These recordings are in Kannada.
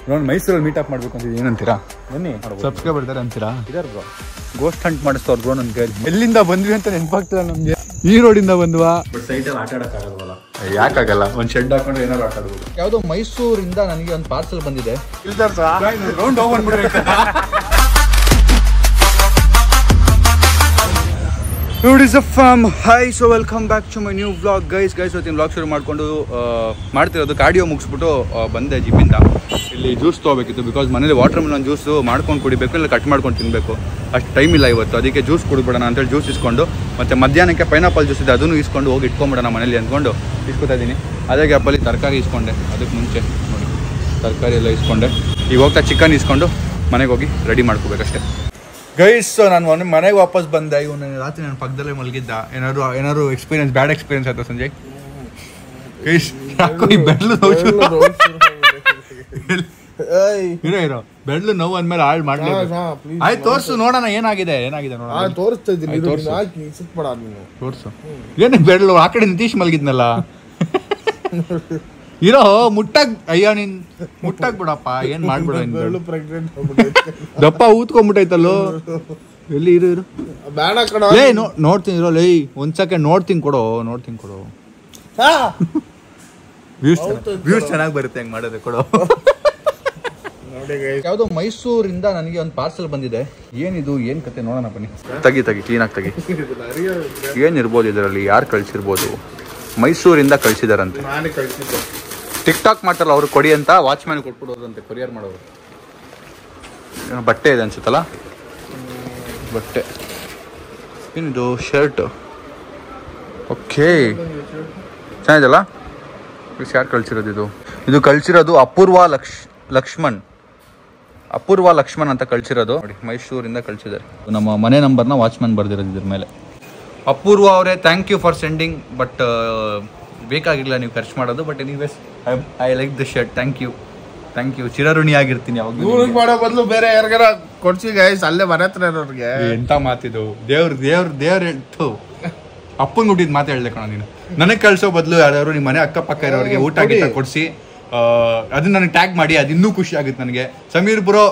ನಾನು ಮೈಸೂರಲ್ಲಿ ಮೀಟ್ ಅಪ್ ಮಾಡ್ಬೇಕು ಅಂತ ಏನಂತೀರಾ? ಬನ್ನಿ, ಸಬ್ಸ್ಕ್ರೈಬರ್ ಇದ್ದಾರೆ ಅಂತೀರಾ? ಇದಾರೆ ಬ್ರೋ. ಗೋಸ್ಟ್ ಹಂಟ್ ಮಾಡಿಸ್ತವ್ರು ಬ್ರೋ. ನನ್ ಕೈ ಎಲ್ಲಿಂದ ಬಂದ್ವಿ ಅಂತ ನೆನಪಾಗ್ತಿಲ್ಲ ನಮ್ಗೆ. ಈ ರೋಡಿಂದ ಬಂದ್ವಾ? ಬಟ್ ಸೈಡಲ್ಲಿ ಆಟ ಆಡಕ್ಕಾಗಲ್ವಲ್ಲ. ಯಾಕಾಗಲ್ಲ? ಒಂದ್ ಶೆಡ್ ಹಾಕೊಂಡು ಏನಾದ್ರು ಆಟ ಆಡ್ಬೋದು. ಯಾವ್ದೋ ಮೈಸೂರಿಂದ ನನಗೆ ಒಂದು ಪಾರ್ಸಲ್ ಬಂದಿದೆ. Round open hi, so welcome back to my new vlog. Guys ಇವತ್ತಿನ ವ್ಲಾಗ್ ಶುರು ಮಾಡ್ಕೊಂಡು ಮಾಡ್ತಿರೋದು ಕಾರ್ಡಿಯೋ ಮುಗಿಸ್ಬಿಟ್ಟು ಬಂದೆ ಜಿಮ್ಮಿಂದ. ಇಲ್ಲಿ ಜ್ಯೂಸ್ ತೊಗೋಬೇಕಿತ್ತು, ಬಿಕಾಸ್ ಮನೇಲಿ ವಾಟರ್ ಮೆಲನ್ ಜ್ಯೂಸ್ ಮಾಡ್ಕೊಂಡು ಕುಡಿಬೇಕು, ಇಲ್ಲ ಕಟ್ ಮಾಡ್ಕೊಂಡು ತಿನ್ನಬೇಕು. ಅಷ್ಟು ಟೈಮ್ ಇಲ್ಲ ಇವತ್ತು. ಅದಕ್ಕೆ ಜ್ಯೂಸ್ ಕುಡಿಬಿಡೋಣ ಅಂತೇಳಿ ಜ್ಯೂಸ್ ಇಸ್ಕೊಂಡು, ಮತ್ತು ಮಧ್ಯಾಹ್ನಕ್ಕೆ ಪೈನಾಪಲ್ ಜ್ಯೂಸ್ ಇದೆ, ಅದನ್ನು ಇಸ್ಕೊಂಡು ಹೋಗಿ ಇಟ್ಕೊಂಬಿಡೋಣ ಮನೇಲಿ ಅಂದ್ಕೊಂಡು ಇಸ್ಕೊತಾ ಇದ್ದೀನಿ. ಅದೇ ಗ್ಯಾಪಲ್ಲಿ ತರಕಾರಿ ಇಸ್ಕೊಂಡೆ. ಅದಕ್ಕೆ ಮುಂಚೆ ನೋಡಿ ತರಕಾರಿ ಎಲ್ಲ ಇಸ್ಕೊಂಡೆ. ಈಗ ಹೋಗ್ತಾ ಚಿಕನ್ ಇಸ್ಕೊಂಡು ಮನೆಗೆ ಹೋಗಿ ರೆಡಿ ಮಾಡ್ಕೋಬೇಕಷ್ಟೇ. ಗೈಸ್, ನಾನು ಮನೆಗೆ ವಾಪಸ್ ಬಂದೆ. ಇವನು ರಾತ್ರಿ ನನ್ನ ಪಕ್ಕದಲ್ಲೇ ಮಲಗಿದ್ದ. ಏನಾದ್ರು ಎಕ್ಸ್ಪೀರಿಯನ್ಸ್, ಬ್ಯಾಡ್ ಎಕ್ಸ್ಪೀರಿಯನ್ಸ್ ಆಯ್ತಾ ಸಂಜಯ್? ಗೈಸ್, ಇರೋ ಬೆಳ್ಳು ನೋವು ಅಂದ್ಮೇಲೆ ಹಾಳು ಮಾಡ್ಲೇಬೇಕು. ಆಯ್ತು, ತೋರ್ಸು ನೋಡೋಣ ಏನಾಗಿದೆ ನೋಡೋಣ. ತೋರಿಸ್ತಾ ಇದ್ದೀನಿ, ತೋರ್ಸು. ಏನಕ್ಕೆ ಬೆಳ್ಳು? ಆ ಕಡೆ ನಿತೀಶ್ ಮಲಗಿದ್ನಲ್ಲ. ಇರೋ ಮುಟ್ಟಾಗ್, ಅಯ್ಯೋ ನೀನ್ ಮುಟ್ಟಾಗ್ ಬಿಡಪ್ಪ, ಏನ್ ಮಾಡ್ಬಿಡ. ದಪ್ಪ ಊದ್ಕೊಂಡ್ಬಿಟ್ಟೈತಲ್ಲೋ. ಎಲ್ಲಿ ಇರು ಲೇ, ನೋಡ್ತೀನಿ ಇರೋ. ಲೇ ಒಂದ್ ಸೆಕೆಂಡ್ ನೋಡ್ತೀನಿ ಕೊಡೋ. ವ್ಯೂಸ್ ಚೆನ್ನಾಗಿ ಬರುತ್ತೆ ಹೆಂಗ್ ಮಾಡೋದು, ಕೊಡೋ. ಯಾವ್ದೋ ಮೈಸೂರಿಂದ ನನಗೆ ಒಂದು ಪಾರ್ಸಲ್ ಬಂದಿದೆ. ಏನಿದು, ಏನ್ ಕತೆ ನೋಡೋಣ ಬನ್ನಿ. ತೆಗಿ ಕ್ಲೀನಾಗಿ ತೆಗಿ. ಏನಿರ್ಬೋದು ಇದರಲ್ಲಿ? ಯಾರು ಕಳ್ಸಿರ್ಬೋದು? ಮೈಸೂರಿಂದ ಕಳ್ಸಿದಾರಂತೆ. ಟಿಕ್ ಟಾಕ್ ಮಾಡ್ತಾರಲ್ಲ ಅವ್ರು, ಕೊಡಿ ಅಂತ ವಾಚ್ಮ್ಯಾನ್ ಕೊಟ್ಬಿಡೋದಂತೆ, ಕೊರಿಯರ್ ಮಾಡೋರು. ಬಟ್ಟೆ ಇದೆ ಅನ್ಸುತ್ತಲ್ಲ, ಬಟ್ಟೆ. ಏನಿದು? ಶರ್ಟ್. ಓಕೆ, ಚೆನ್ನಾಗಿದೆಲ್ಲ. ಯಾರು ಕಳ್ಸಿರೋದು? ಇದು ಕಳ್ಸಿರೋದು ಅಪೂರ್ವ ಲಕ್ಷ್ಮಣ್ ಅಂತ ಕಳ್ಸಿರೋದು ನೋಡಿ. ಮೈಸೂರಿಂದ ಕಳ್ಸಿದ್ದಾರೆ. ನಮ್ಮ ಮನೆ ನಂಬರ್ನ ವಾಚ್ಮ್ಯಾನ್ ಬರ್ದಿರೋದು ಇದ್ರ ಮೇಲೆ. ಅಪೂರ್ವ ಅವರೇ, thank you for sending. But ಬೇಕಾಗಿಲ್ಲ ನೀವು ಖರ್ಚು ಮಾಡೋದು. But anyways, I like the shirt. Thank you. ಚಿರಋಣಿ ಆಗಿರ್ತೀನಿ. ಯಾವಾಗ ಮಾಡೋ ಬದಲು ಬೇರೆ ಯಾರಿಗಾರ ಕೊಡ್ಸಿ ಗೈಸ್, ಅಲ್ಲೇ ಮನೆ ಹತ್ರ ಇರೋರಿಗೆ. ಎಂತ ಮಾತಿದು? ದೇವ್ರ ಇಟ್ಟು ಅಪ್ಪಂಗೆ ಹುಟ್ಟಿದ್ ಮಾತು ಹೇಳ್ದೆ ಕಣ ನೀನು. ನನಗೆ ಕಳ್ಸೋ ಬದಲು ಯಾರು ನಿಮ್ಮ ಮನೆ ಅಕ್ಕಪಕ್ಕ ಇರೋರಿಗೆ ಊಟ ಗೀಟ ಕೊಡಿಸಿ ಅದನ್ನ ನನಗೆ ಟ್ಯಾಗ್ ಮಾಡಿ, ಅದು ಇನ್ನೂ ಖುಷಿ ಆಗುತ್ತೆ ನನಗೆ. ಸಮೀರ್ ಬ್ರೋ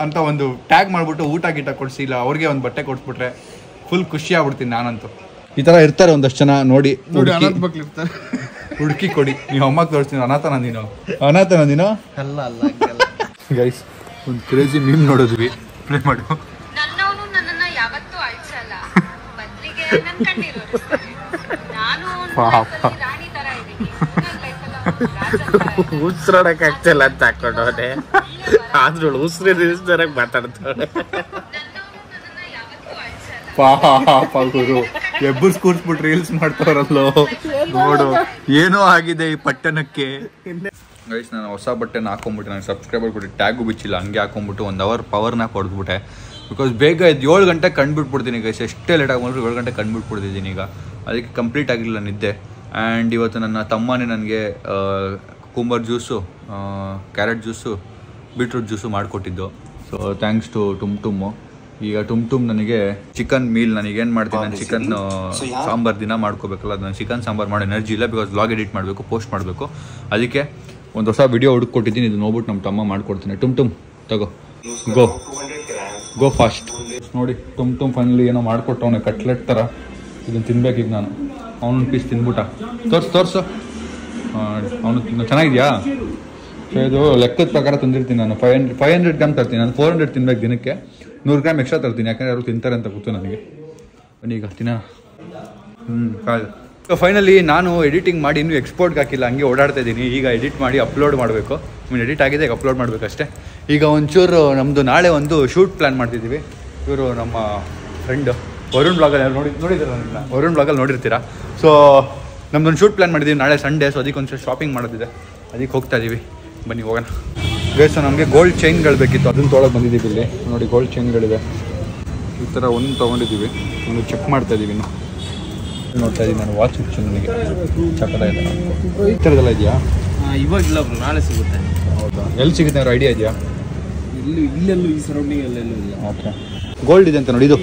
ಅಂತ ಒಂದು ಟ್ಯಾಗ್ ಮಾಡ್ಬಿಟ್ಟು ಊಟ ಗೀಟ ಕೊಡಿಸಿ, ಇಲ್ಲ ಅವ್ರಿಗೆ ಒಂದು ಬಟ್ಟೆ ಕೊಡ್ಸ್ಬಿಟ್ರೆ ಫುಲ್ ಖುಷಿ ಆಗ್ಬಿಡ್ತೀನಿ ನಾನಂತೂ. ಈ ತರ ಇರ್ತಾರೆ ಒಂದಷ್ಟು ಜನ, ನೋಡಿ ಹುಡುಕಿ ಕೊಡಿ. ನೀವು ಅಮ್ಮಕ್ಕೆ ತೋರಿಸ್ತೀನಿ. ಅನಾಥನ ನೀನು ಅಲ್ಲ. ಗೈಸ್, ಒಂದು ಕ್ರೇಜಿ ಮೀಮ್ ನೋಡಿದ್ವಿ, ಪ್ಲೇ ಮಾಡು. ಉಸಿರಾಡಕ್ ಆಗ್ತಿಲ್ಲ ಅಂತ ಹಾಕೊಂಡವನೆ, ಆದ್ರೂ ಉಸಿರು ನಿಲ್ಸ್ದಾರ ಮಾತಾಡ್ತಾಳೆ. ಪಾಪ ಗುರು, ಎಬ್ಬರ್ಸ್ ಕೂರ್ಸ್ಬಿಟ್ಟು ರೀಲ್ಸ್ ಮಾಡ್ತಾರಲ್ಲೋ ನೋಡು. ಏನೋ ಆಗಿದೆ ಈ ಪಟ್ಟಣಕ್ಕೆ. ಗೈಸ್, ನಾನು ಹೊಸ ಬಟ್ಟೆನ ಹಾಕೊಂಡ್ಬಿಟ್ಟೆ. ನನಗೆ ಸಬ್ಸ್ಕ್ರೈಬರ್ ಕೊಟ್ಟು ಟ್ಯಾಗು ಬಿಚ್ಚಿಲ್ಲ, ಹಂಗೆ ಹಾಕೊಂಡ್ಬಿಟ್ಟು 1 hour ಪವರ್ನ ಹೊಡೆದ್ಬಿಟ್ಟೆ. ಬಿಕಾಸ್ ಬೇಗ 7 ಗಂಟೆಗೆ ಕಂಡುಬಿಟ್ಬಿಡ್ತೀನಿ ಗೈಸ್. ಎಷ್ಟೇ ಲೇಟ್ ಆಗಿ 7 ಗಂಟೆಗೆ ಕಂಡುಬಿಟ್ಬಿಡ್ತಿದ್ದೀನಿ ಈಗ. ಅದಕ್ಕೆ ಕಂಪ್ಲೀಟ್ ಆಗಿಲ್ಲ ನಿದ್ದೆ. ಆ್ಯಂಡ್ ಇವತ್ತು ನನ್ನ ತಮ್ಮನೇ ನನಗೆ cucumber juice, carrot juice, beetroot juice ಮಾಡಿಕೊಟ್ಟಿದ್ದು. ಸೊ ಥ್ಯಾಂಕ್ಸ್ ಟು ಟುಮ್. ಈಗ ಟುಮ್ ನನಗೆ ಚಿಕನ್ ಮೀಲ್, ನನಗೇನು ಮಾಡ್ತೀನಿ, ನಾನು ಚಿಕನ್ ಸಾಂಬಾರು ದಿನ ಮಾಡ್ಕೋಬೇಕಲ್ಲ, ಅದು ನಾನು ಚಿಕನ್ ಸಾಂಬಾರು ಮಾಡೋ ಎನರ್ಜಿ ಇಲ್ಲ. ಬಿಕಾಸ್ ವ್ಲಾಗ್ ಎಡಿಟ್ ಮಾಡಬೇಕು, ಪೋಸ್ಟ್ ಮಾಡಬೇಕು. ಅದಕ್ಕೆ ಒಂದು ಹೊಸ ವಿಡಿಯೋ ಹುಡುಕೊಟ್ಟಿದ್ದೀನಿ. ಇದು ನೋಡ್ಬಿಟ್ಟು ನಮ್ಮ ತಮ್ಮ ಮಾಡ್ಕೊಡ್ತೀನಿ. ಟುಮ್ ತಗೋ, ಗೋ ಫಾಸ್ಟ್. ನೋಡಿ, ಟುಮ್ ಫೈನಲಿ ಏನೋ ಮಾಡಿಕೊಟ್ಟವನೆ, ಕಟ್ಲೆಟ್ ಥರ. ಇದನ್ನು ತಿನ್ಬೇಕು ಈಗ ನಾನು. ಅವನೊಂದು ಪೀಸ್ ತಿನ್ಬಿಟ್ಟ. ತೋರ್ಸು. ಅವನು ಚೆನ್ನಾಗಿದೆಯಾ? ಸೊ ಇದು ಲೆಕ್ಕದ ಪ್ರಕಾರ ತಂದಿರ್ತೀನಿ ನಾನು. 500 ಗ್ರಾಮ್ ತರ್ತೀನಿ. ನಾನು 400 ತಿನ್ಬೇಕು ದಿನಕ್ಕೆ. 100 ಗ್ರಾಮ್ ಎಕ್ಸ್ಟ್ರಾ ತರ್ತೀನಿ, ಯಾಕಂದರೆ ಯಾರು ತಿಂತಾರೆ ಅಂತ ಗೊತ್ತು ನನಗೆ. ಈಗ ತಿನ್ನೋಣ. ಸೊ ಫೈನಲಿ ನಾನು ಎಡಿಟಿಂಗ್ ಮಾಡಿ ಇನ್ನೂ ಎಕ್ಸ್ಪೋರ್ಟ್ಗೆ ಹಾಕಿಲ್ಲ, ಹಂಗೆ ಓಡಾಡ್ತಾ ಇದ್ದೀನಿ. ಈಗ ಎಡಿಟ್ ಮಾಡಿ ಅಪ್ಲೋಡ್ ಮಾಡಬೇಕು. ಎಡಿಟ್ ಆಗಿದೆ, ಈಗ ಅಪ್ಲೋಡ್ ಮಾಡಬೇಕಷ್ಟೇ. ಈಗ ಒಂಚೂರು ನಮ್ಮದು ನಾಳೆ ಒಂದು ಶೂಟ್ ಪ್ಲ್ಯಾನ್ ಮಾಡ್ತಿದ್ದೀವಿ. ಇವರು ನಮ್ಮ ಫ್ರೆಂಡ್ ವರುಣ್ ಬ್ಲಾಗಲ್ಲಿ ನೋಡಿದ್ದೀರ, ವರುಣ್ ಬ್ಲಾಗಲ್ಲಿ ನೋಡಿರ್ತೀರಾ. ಸೊ ನಮ್ದೊಂದು ಶೂಟ್ ಪ್ಲ್ಯಾನ್ ಮಾಡಿದ್ದೀವಿ ನಾಳೆ ಸಂಡೇ. ಸೊ ಅದಕ್ಕೆ ಒಂಚೂರು ಶಾಪಿಂಗ್ ಮಾಡೋದಿದೆ, ಅದಕ್ಕೆ ಹೋಗ್ತಾ ಇದ್ದೀವಿ. ಬನ್ನಿ ಹೋಗೋಣ. ಗೈಸ್, ನಮಗೆ ಗೋಲ್ಡ್ ಚೈನ್ಗಳು ಬೇಕಿತ್ತು, ಅದನ್ನು ತೊಗೊಳಕ್ಕೆ ಬಂದಿದ್ದೀವಿ. ಇಲ್ಲಿ ನೋಡಿ, ಗೋಲ್ಡ್ ಚೈನ್ಗಳಿದೆ. ಈ ಥರ ಒಂದು ತೊಗೊಂಡಿದ್ದೀವಿ, ಒಂದು ಚೆಕ್ ಮಾಡ್ತಾ ಇದ್ದೀವಿ. ಇನ್ನು ನೋಡ್ತಾ ಇದ್ದೀನಿ ನಾನು. ವಾಚ್ ಇತ್ತು ನನಗೆ, ಚಕ್ಕದ ಇದೆ. ಈ ಥರದ್ದೆಲ್ಲ ಇದೆಯಾ? ಇವಾಗಿಲ್ಲ ಬ್ರೋ, ನಾಳೆ ಸಿಗುತ್ತೆ. ಹೌದಾ? ಎಲ್ಲಿ ಸಿಗುತ್ತೆ ಅವ್ರ ಐಡಿಯಾ ಇದೆಯಾ? ಇಲ್ಲೆಲ್ಲೂ ಈ ಸರೌಂಡಿಂಗ್ ಅಲ್ಲೆಲ್ಲೂ ಇಲ್ಲ. ಓಕೆ, ಗೋಲ್ಡ್ ಇದೆ ಅಂತ ನೋಡಿ. ಇದು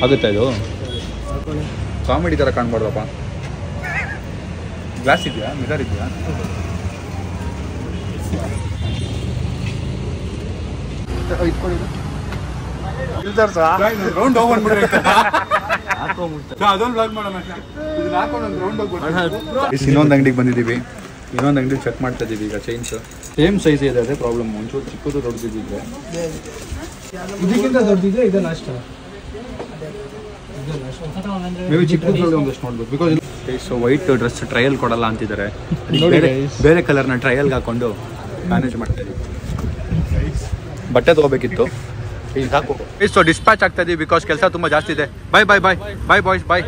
ಆಗುತ್ತಾ? ಇದು ಕಾಮಿಡಿ ಥರ ಕಾಣ್ಬಾರ್ದಪ್ಪ. ಗ್ಲಾಸ್ ಇದೆಯಾ? ಮಿರರ್ ಇದೆಯಾ? ರೌಂಡ್ ಹೋಗ್ಬಿಟ್ರೆ ಇನ್ನೊಂದು ಅಂಗಡಿಗೆ ಬಂದಿದ್ದೀವಿ. ಇನ್ನೊಂದು ಅಂಗಡಿ ಚೆಕ್ ಮಾಡ್ತಾ ಇದ್ದೀವಿ ಈಗ. ಚೈನ್ಸ್ ಸೇಮ್ ಸೈಜ್ ಇದೆ, ಅದೇ ಪ್ರಾಬ್ಲಮ್. ಒಂಚೂರು ಚಿಕ್ಕದು ದೊಡ್ಡದಿದ್ದಿದ್ರೆ ಇದಕ್ಕಿಂತ ದೊಡ್ಡದಿದೆ, ಇದೆ ಲಾಸ್ಟ್. ಮೇಬಿ ಚಿಕ್ಕದ್ರಲ್ಲಿ ಒಂದಷ್ಟು ನೋಡ್ಬೇಕು. Because so white dress trial ಕೊಡಲ್ಲ ಅಂತಿದ್ದಾರೆ. ಬೇರೆ ಕಲರ್ನ ಟ್ರಯಲ್ಗೆ ಹಾಕೊಂಡು ಮ್ಯಾನೇಜ್ ಮಾಡ್ತಾ ಇದ್ದೀವಿ. ಬಟ್ಟೆ ತೊಗೋಬೇಕಿತ್ತು. ಈಗ ಸಾಕು. ಸೊ ಡಿಸ್ಪ್ಯಾಚ್ ಆಗ್ತಾ ಇದೀವಿ ಬಿಕಾಸ್ ಕೆಲಸ ತುಂಬ ಜಾಸ್ತಿ ಇದೆ. ಬಾಯ್ ಬಾಯ್ ಬಾಯ್ ಬಾಯ್ ಬಾಯ್ಸ್ ಬಾಯ್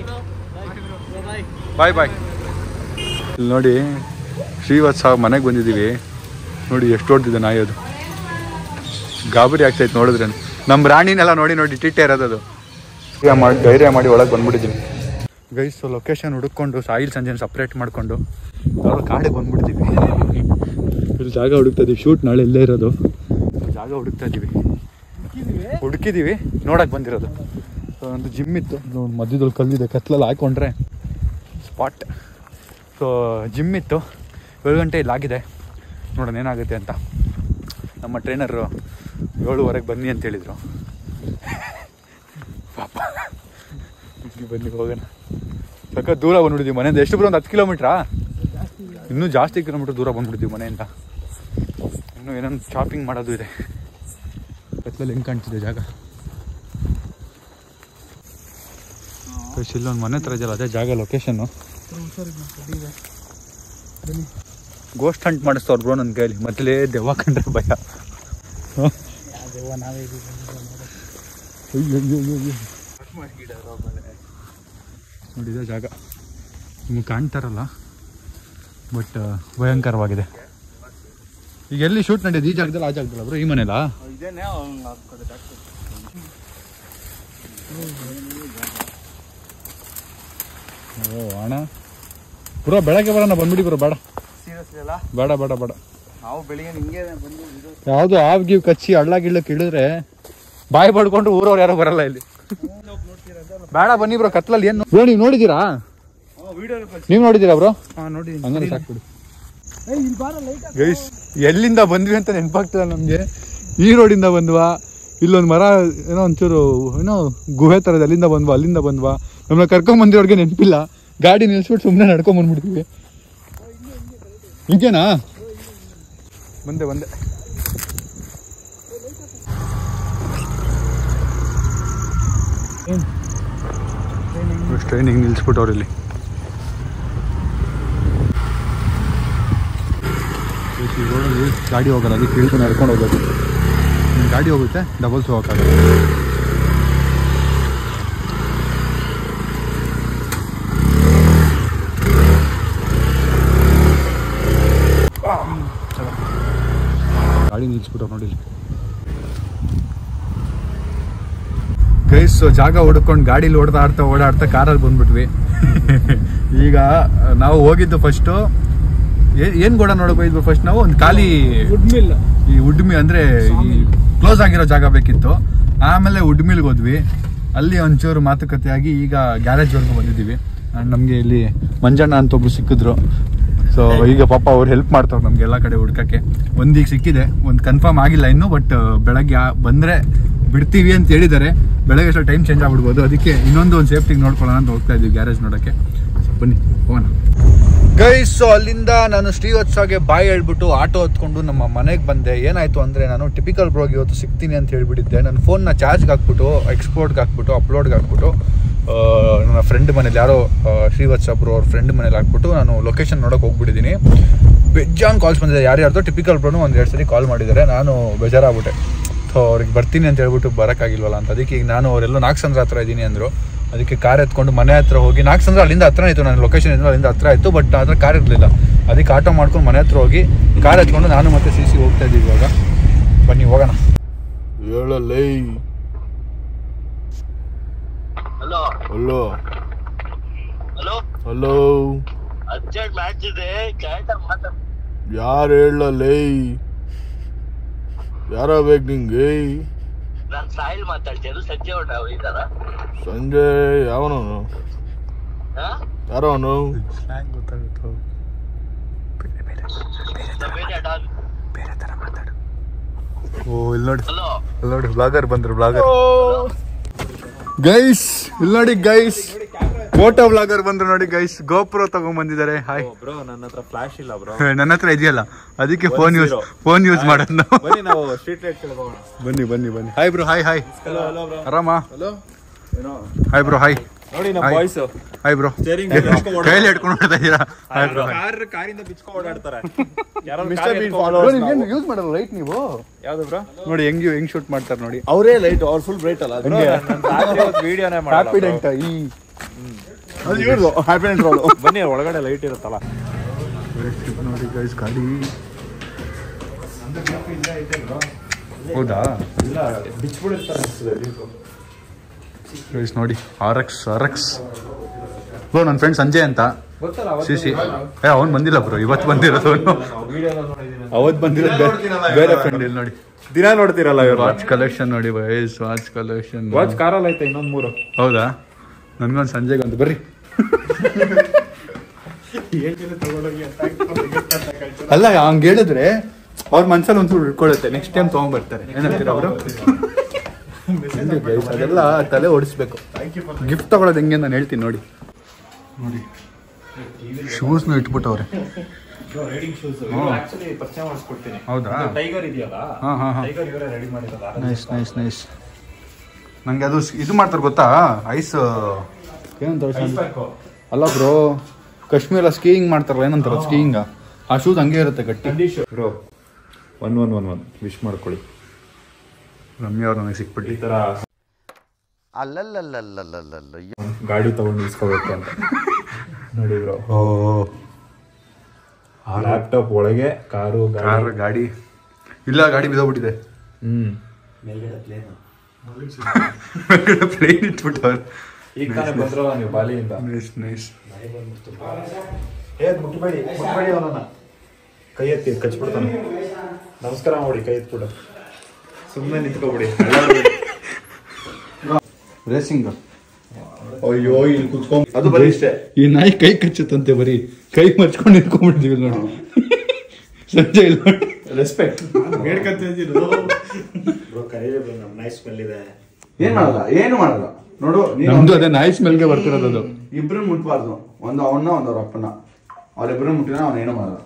ಬಾಯ್ ಬಾಯ್. ಇಲ್ಲಿ ನೋಡಿ ಶ್ರೀವತ್ಸ ಮನೆಗೆ ಬಂದಿದ್ದೀವಿ. ನೋಡಿ ಎಷ್ಟು ದೊಡ್ಡದಿದೆ ನಾಯಿ. ಅದು ಗಾಬರಿ ಆಗ್ತೈತೆ ನೋಡಿದ್ರೆ. ನಮ್ಮ ರಾಣಿನೆಲ್ಲ ನೋಡಿ ಟಿಟ್ಟೆ ಇರೋದು. ಧೈರ್ಯ ಮಾಡಿ ಒಳಗೆ ಬಂದ್ಬಿಟ್ಟಿದ್ದೀವಿ ಗೈಸ್. ಲೊಕೇಶನ್ ಹುಡುಕೊಂಡು ಸಾಯಿಲ್ ಸಂಜೆ ಸಪ್ರೇಟ್ ಮಾಡಿಕೊಂಡು ಯಾವಾಗ ಕಾಡಿಗೆ ಬಂದ್ಬಿಡ್ತೀವಿ. ಇಲ್ಲಿ ಜಾಗ ಹುಡುಕ್ತಾ ಇದ್ದೀವಿ. ಶೂಟ್ ನಾಳೆ ಇಲ್ಲೇ ಇರೋದು. ಜಾಗ ಹುಡುಕ್ತಾ ಇದ್ದೀವಿ. ಹುಡುಕಿದ್ದೀವಿ, ನೋಡಕ್ಕೆ ಬಂದಿರೋದು. ಒಂದು ಜಿಮ್ ಇತ್ತು ಮಧ್ಯದಲ್ಲಿ, ಕಲ್ಲಿದೆ, ಕತ್ಲಲ್ಲಿ ಹಾಕೊಂಡ್ರೆ ಸ್ಪಾಟ್. ಸೊ ಜಿಮ್ ಇತ್ತು. 7 ಗಂಟೆ ಇಲ್ಲಾಗಿದೆ. ನೋಡೋಣ ಏನಾಗುತ್ತೆ ಅಂತ. ನಮ್ಮ ಟ್ರೈನರು 7:15 ಬನ್ನಿ ಅಂತ ಹೇಳಿದರು. ಪಾಪ ಬನ್ನಿ ಹೋಗೋಣ. ಸಖತ್ ದೂರ ಬಂದ್ಬಿಟ್ಟಿದ್ದೀವಿ ಮನೆಯಿಂದ. ಎಷ್ಟು ಬರೋ ಒಂದು 10 ಕಿಲೋಮೀಟ್ರಾ? ಇನ್ನೂ ಜಾಸ್ತಿ ಕಿಲೋಮೀಟ್ರ್ ದೂರ ಬಂದ್ಬಿಡ್ತೀವಿ ಮನೆಯಿಂದ. ಇನ್ನೂ ಏನೊಂದು ಶಾಪಿಂಗ್ ಮಾಡೋದು ಇದೆ. ಕತ್ಲಲ್ಲಿ ಹೆಂಗೆ ಕಾಣ್ತಿದೆ ಜಾಗ. ಇಲ್ಲೊಂದು ಮನೆ ಥರ ಇದೆಯಲ್ಲ, ಅದೇ ಜಾಗ ಲೊಕೇಶನ್ನು. ಗೋಸ್ಟ್ ಹಂಟ್ ಮಾಡಿಸ್ತವ್ರು ಬ್ರೋ ನನ್ನ ಕೈಲಿ. ಮೊದಲೇ ದೆವ್ವ ಕಂಡ್ರೆ ಭಯ. ನೋಡಿದೆ ಜಾಗ ನಿಮ್ಗೆ ಕಾಣ್ತಾರಲ್ಲ, ಬಟ್ ಭಯಂಕರವಾಗಿದೆ. ಈಗ ಎಲ್ಲಿ ಶೂಟ್ ನಡೆಯೋದು? ಈ ಜಾಗದಲ್ಲಿ, ಆ ಜಾಗದಲ್ಲ ಬ್ರೋ? ಈ ಮನೇಲಾ? ಓ ಅಣ್ಣ ಬ್ರೋ, ಬೆಳಗ್ಗೆ ಬರೋಣ, ಬಂದ್ಬಿಡಿ ಬ್ರೋ. ಬೇಡ ಬೇಡ ಬೇಡ ಬೇಡ. ನಾವು ಬೆಳಿಗ್ಗೆ ನಿಂಗೆ ಯಾವುದು ಹಾವು ಗೀವು ಕಚ್ಚಿ ಹಳ್ಳ ಗಿಳ್ಳಕ್ಕೆ ಇಳಿದ್ರೆ ಬಾಯಿ ಪಡ್ಕೊಂಡು ಊರವ್ರು ಯಾರೋ ಬರಲ್ಲ ಇಲ್ಲಿ. ಬೇಡ ಬನ್ನಿ ಬ್ರೋ. ಕತ್ಲಲ್ಲಿ ಏನು ಬ್ರೋ ನೀವು ನೋಡಿದ್ದೀರಾ? ನೀವು ನೋಡಿದ್ದೀರಾ ಬ್ರೋ? ನೋಡಿ ಹಂಗಾರೆ ಸಾಕ್ಬಿಡಿ ಗೈಸ್. ಎಲ್ಲಿಂದ ಬಂದ್ವಿ ಅಂತ ನೆನಪಾಗ್ತದ ನಮಗೆ. ಈ ರೋಡಿಂದ ಬಂದ್ವಾ? ಇಲ್ಲೊಂದು ಮರ ಏನೋ ಒಂಚೂರು ಏನೋ ಗುಹೆ ಥರದ, ಅಲ್ಲಿಂದ ಬಂದ್ವಾ, ಅಲ್ಲಿಂದ ಬಂದ್ವಾ? ನಮ್ಮನ್ನ ಕರ್ಕೊಂಬಂದಿರೋರ್ಗೆ ನೆನಪಿಲ್ಲ. ಗಾಡಿ ನಿಲ್ಸ್ಬಿಟ್ಟು ಸುಮ್ಮನೆ ನಡ್ಕೊಂಬಂದ್ಬಿಡ್ತೀವಿ. ಹಿಂಗೇನಾ? ಬಂದೆ ಟ್ರೈನಿಂಗ್ ನಿಲ್ಸ್ಬಿಟ್ಟವ್ರು ಇಲ್ಲಿ. ರೋಡಲ್ಲಿ ಗಾಡಿ ಹೋಗಲ್ಲ, ಅದಕ್ಕೆ ಇಳ್ಕೊಂಡು ನಡ್ಕೊಂಡು ಹೋಗ್ಬೇಕು. ಗಾಡಿ ಹೋಗುತ್ತೆ, ಡಬಲ್ಸ್ ಹೋಗೋಕ್ಕಾಗಲ್ಲ. ಗಾಡಿ ನಿಲ್ಸ್ಬಿಟ್ಟು ನೋಡಿ ಗೈಸ್. ಜಾಗ ಹುಡ್ಕೊಂಡು ಗಾಡೀಲಿ ಓಡಾಡ್ತಾ ಕಾರಲ್ಲಿ ಬಂದ್ಬಿಟ್ವಿ. ಈಗ ನಾವು ಹೋಗಿದ್ದು ಫಸ್ಟು ಏನ್ ಗೋಡ ನೋಡಕ್ ಹೋಗಿದ್ವಿ. ಫಸ್ಟ್ ನಾವು ಒಂದು ಖಾಲಿ ವುಡ್ ಮಿಲ್ ಅಂದ್ರೆ ಈ ಕ್ಲೋಸ್ ಆಗಿರೋ ಜಾಗ ಬೇಕಿತ್ತು. ಆಮೇಲೆ ವುಡ್ ಮಿಲ್ಗೆ ಹೋದ್ವಿ. ಅಲ್ಲಿ ಒಂಚೂರು ಮಾತುಕತೆ ಆಗಿ ಈಗ ಗ್ಯಾರೇಜ್ವರೆಗೂ ಬಂದಿದ್ದೀವಿ. ನಮಗೆ ಇಲ್ಲಿ ಮಂಜಣ್ಣ ಅಂತ ಒಬ್ರು ಸಿಕ್ಕಿದ್ರು. ಸೊ ಈಗ ಪಾಪ ಅವ್ರು ಹೆಲ್ಪ್ ಮಾಡ್ತಾವ್ರು ನಮ್ಗೆ ಎಲ್ಲ ಕಡೆ ಹುಡ್ಕಕ್ಕೆ. ಒಂದೀಗ ಸಿಕ್ಕಿದೆ, ಒಂದು ಕನ್ಫರ್ಮ್ ಆಗಿಲ್ಲ ಇನ್ನೂ. ಬಟ್ ಬೆಳಗ್ಗೆ ಬಂದ್ರೆ ಬಿಡ್ತೀವಿ ಅಂತ ಹೇಳಿದ್ದಾರೆ. ಬೆಳಗ್ಗೆ ಅಷ್ಟು ಟೈಮ್ ಚೇಂಜ್ ಆಗ್ಬಿಡ್ಬೋದು. ಅದಕ್ಕೆ ಒಂದು ಸೇಫ್ಟಿಗೆ ನೋಡ್ಕೊಳ್ಳೋಣ ಅಂತ ಹೋಗ್ತಾ ಇದ್ದೀವಿ ಗ್ಯಾರೇಜ್ ನೋಡೋಕ್ಕೆ. ಬನ್ನಿ ಹೋಗೋಣ ಗೈಸ್. ಸೊ ಅಲ್ಲಿಂದ ನಾನು ಶ್ರೀವತ್ಸಗೆ ಬಾಯ್ ಹೇಳ್ಬಿಟ್ಟು ಆಟೋ ಹತ್ಕೊಂಡು ನಮ್ಮ ಮನೆಗೆ ಬಂದೆ. ಏನಾಯಿತು ಅಂದರೆ, ನಾನು ಟಿಪಿಕಲ್ ಬ್ರೋಗ್ ಇವತ್ತು ಸಿಗ್ತೀನಿ ಅಂತ ಹೇಳ್ಬಿಟ್ಟಿದ್ದೆ. ನನ್ನ ಫೋನ್ನ ಚಾರ್ಜ್ಗೆ ಹಾಕ್ಬಿಟ್ಟು, ಎಕ್ಸ್ಪೋರ್ಟ್ಗೆ ಹಾಕ್ಬಿಟ್ಟು, ಅಪ್ಲೋಡ್ಗೆ ಹಾಕ್ಬಿಟ್ಟು, ನನ್ನ ಫ್ರೆಂಡ್ ಮನೇಲಿ ಯಾರೋ ಶ್ರೀವತ್ಸ ಬ್ರೋ ಅವ್ರ ಫ್ರೆಂಡ್ ಮನೇಲಿ ಹಾಕ್ಬಿಟ್ಟು ನಾನು ಲೊಕೇಶನ್ ನೋಡೋಕೆ ಹೋಗ್ಬಿಟ್ಟಿದ್ದೀನಿ. ಬೆಜ್ಜಾನ್ ಕಾಲ್ಸ್ ಬಂದಿದೆ. ಯಾರ್ಯಾರ್ದೋ ಟಿಪಿಕಲ್ ಬ್ರೋನು 1-2 ಸರಿ ಕಾಲ್ ಮಾಡಿದ್ದಾರೆ. ನಾನು ಬೇಜಾರಾಗ್ಬಿಟ್ಟೆ. ಸೊ ಅವ್ರಿಗೆ ಬರ್ತೀನಿ ಅಂತ ಹೇಳ್ಬಿಟ್ಟು ಬರೋಕ್ಕಾಗಿಲ್ವಲ್ಲ ಅಂತ. ಅದಕ್ಕೆ ಈಗ ನಾನು ಅವರೆಲ್ಲೋ ನಾಗಸಂದ್ರ ಹತ್ರ ಇದ್ದೀನಿ ಅಂದರು. ಅದಕ್ಕೆ ಕಾರ್ ಎತ್ಕೊಂಡು ಮನೆ ಹತ್ರ ಹೋಗಿ, ನಾಗಸಂದ್ರ ಅಲ್ಲಿಂದ ಹತ್ರ ಇತ್ತು, ನನ್ನ ಲೊಕೇಶನ್ ಇದ್ದು ಅಲ್ಲಿಂದ ಹತ್ರ ಇತ್ತು. ಬಟ್ ಅದ್ರ ಕಾರ್ ಇರಲಿಲ್ಲ. ಅದಕ್ಕೆ ಆಟೋ ಮಾಡ್ಕೊಂಡು ಮನೆ ಹತ್ರ ಹೋಗಿ ಕಾರ್ ಎತ್ಕೊಂಡು ನಾನು ಮತ್ತೆ CC ಹೋಗ್ತಾ ಇದ್ದೀವಿ ಇವಾಗ. ಬನ್ನಿ ಹೋಗೋಣ. ಹೇಳಲೇ. Hello hello hello hello. Urgent match ಇದೆ, ಕರೆಕ್ಟಾಗಿ ಮಾತಾಡ್. ಯಾರು ಹೇಳಲೇ? ಯಾರ ಬೇಕು ನಿಂಗೆ? ನಾನು ಸಾಯಿಲ್ ಮಾತಾಡ್ತಿದ್ದು. ಸಂಜೆ ಅವ್ರು ಇದ್ದಾರ? ಸಂಜೆ ಯಾವನವನು? ಯಾರೋ ಅವನು? ಗೊತ್ತಾಗುತ್ತೋ ಬೇರೆ ಥರ ಮಾತಾಡು. ಓ ಇಲ್ಲಿ ನೋಡಿ. ಹಲೋ ನೋಡಿ ಬ್ಲಾಗರ್ ಬಂದ್ರು ಬ್ಲಾಗರ್ ಗೈಸ್ ಇಲ್ಲಿ ನೋಡಿ ಗೈಸ್ ಫೋಟೋ ಬ್ಲಾಗರ್ ಬಂದ್ರು ನೋಡಿ ಗೈಸ್ ಗೋಪ್ರೋ ತಗೊಂಡ್ ಬಂದಿದ್ದಾರೆ ಹಾಯ್ ಬ್ರೋ ನನ್ನ ಹತ್ರ ಫ್ಲಾಶ್ ಇಲ್ಲ ಬ್ರೋ ನನ್ನ ಹತ್ರ ಇದೆಯಲ್ಲ ಅದಕ್ಕೆ ಫೋನ್ ಯೂಸ್ ಮಾಡೋದು ನಾವು ಬನ್ನಿ ನಾವು ಸ್ಟ್ರೀಟ್ ಲೈಟ್ ಕೇಳ್ಕೋಣ ಬನ್ನಿ hi bro hi hello bro ಆರಾಮ ಹಾಯ್ ಬ್ರೋ ಹಾಯ್ ನೋಡಿ ನಮ್ಮ ಬಾಯ್ಸ್ ಹಾಯ್ ಬ್ರೋ ಸ್ಟೇರಿಂಗ್ ಕೈಯಲ್ಲಿ ಹಿಡ್ಕೊಂಡು ಓಡ್ತಾ ಇದ್ದೀರಾ ಕಾರಿಂದ ಬಿಚ್ಕೊಂಡು ಓಡಾಡ್ತಾರೆ ಯೂಸ್ ಮಾಡಲ್ಲ ಲೈಟ್ ನೀವು ಯಾವ್ದು ಬ್ರೋ ನೋಡಿ ಹೆಂಗ್ ಶೂಟ್ ಮಾಡ್ತಾರೆ ನೋಡಿ ಅವರೇ ಲೈಟ್ ಅವ್ರ ಫುಲ್ ಬ್ರೈಟ್ ಅಲ್ಲ ವಿಡಿಯೋನೇ ಹ್ಯಾಪಿಡೆಂಟ್ ಈ ಅದು ಇವ್ರದು ಹ್ಯಾಪಿಡೆಂಟ್ ರೋಲ್ ಬನ್ನಿ ಒಳಗಡೆ ಲೈಟ್ ಇರುತ್ತಲ್ಲ ನೋಡಿ ಗೈಸ್ ಗಾಡಿ ಹೌದಾ ಗೈಸ್ ನೋಡಿ RX ಬ್ರೋ ನನ್ನ ಫ್ರೆಂಡ್ ಸಂಜಯ್ ಅಂತ ಸಿ ಅವ್ನು ಬಂದಿಲ್ಲ ಬ್ರೋ ಇವತ್ತು ಬಂದಿರೋದು ಅವತ್ತು ಬಂದಿರೋದು ಬೇರೆ ಫ್ರೆಂಡ್ ಇಲ್ಲಿ ನೋಡಿ ದಿನ ನೋಡ್ತಿರಲ್ಲ ಇವರು ವಾಚ್ ಕಲೆಕ್ಷನ್ ನೋಡಿ ವೈಸ್ ವಾಚ್ ಕಲೆಕ್ಷನ್ ವಾಚ್ ಕಾರಲ್ಲಿ ಐತೆ ಇನ್ನೊಂದು 3 ಹೌದಾ ನನ್ಗೊಂದು ಸಂಜೆಗೆ ಒಂದು ಬರ್ರಿ ಅಲ್ಲ ಹಂಗೆ ಹೇಳಿದ್ರೆ ಅವ್ರ ಮನ್ಸಲ್ಲಿ ಒಂಚೂರು ಉಳ್ಕೊಳ್ಳುತ್ತೆ ನೆಕ್ಸ್ಟ್ ಟೈಮ್ ತಗೊಂಡ್ಬರ್ತಾರೆ ಏನಂತೀರ ಅವರು ಅದೆಲ್ಲ ತಲೆ ಓಡಿಸ್ಬೇಕು ಗಿಫ್ಟ್ ತಗೊಳ್ಳೋದು ಹೆಂಗೆ ನಾನು ಹೇಳ್ತೀನಿ ನೋಡಿ ಶೂಸ್ನ ಇಟ್ಬಿಟ್ಟವ್ರೆ ಹೌದಾ ನೈಸ್ ನಂಗೆ ಅದು ಇದು ಮಾಡ್ತಾರೆ ಗೊತ್ತಾ ಐಸ್ ಏನಂತ ಅಲ್ಲ ಬ್ರೋ ಕಾಶ್ಮೀರ ಸ್ಕೀಯಿಂಗ್ ಮಾಡ್ತಾರಲ್ಲ ಏನಂತಾರ ಸ್ಕೀಯಿಂಗ ಆ ಶೂಸ್ ಹಂಗೆ ಇರುತ್ತೆ ಗಟ್ಟಿ ಬ್ರೋ 1111 ವಿಶ್ ಮಾಡ್ಕೊಳ್ಳಿ ರಮ್ಯಾ ಅವ್ರು ನನಗೆ ಸಿಕ್ಬಿಟ್ಟು ಈ ತರ ಗಾಡಿ ತಗೊಂಡು ಇಸ್ಕೋಬೇಕು ಅಂತ ನೋಡಿ ಬ್ರೋ ಲ್ಯಾಪ್ಟಾಪ್ ಒಳಗೆ ಕಾರು ಗಾಡಿ ಇಲ್ಲ ಗಾಡಿ ಬಿದ್ದೋಗ್ಬಿಟ್ಟಿದೆ ಪ್ಲೇನ್ ಇಟ್ಬಿಟ್ಟವ್ರು ಈಗ ತಾನೇ ಬಂದ್ರಲ್ಲ ನೀವು ಬಾಲಿಯಿಂದ ನೈಸ್ ಮುಟ್ಬೇಡಿ ಅವನನ್ನ ಕೈ ಎತ್ತಿ ಕಚ್ಬಿಡ್ತಾನೆ ನಮಸ್ಕಾರ ಮಾಡಿ ಕೈ ಎತ್ಬಿಡು ಸುಮ್ಮನೆ ನಿಂತ್ಕೊಬಿಡಿ ರೇಸಿಂಗ್ ಅಯ್ಯೋ ಇಲ್ಲಿ ಕುತ್ಕೊಂಡ್ ಅದು ಬರೀ ಇಷ್ಟೇ ಈ ನಾಯಿ ಕೈ ಕಚ್ಚುತ್ತಂತೆ ಬರೀ ಕೈ ಮರ್ಚ್ಕೊಂಡು ನಿಂತ್ಕೊಂಡ್ಬಿಡ್ತೀವಿ ನೋಡಿ ಸಂಜೆ ಇಲ್ಲ ರೆಸ್ಪೆಕ್ಟ್ ಏನು ಮಾಡಲ್ಲ ನೋಡು ನಮ್ದು ಅದೇ ನಾಯಿ ಸ್ಮೆಲ್ಗೆ ಬರ್ತಿರೋದು ಅದು ಇಬ್ರು ಮುಟ್ಬಾರ್ದು ಒಂದು ಅವನ್ನ ಒಂದು ಅವ್ರ ಅಪ್ಪನ ಅವ್ರಿಬ್ರು ಮುಟ್ಟಿನ ಅವನ ಏನೋ ಮಾಡಲ್ಲ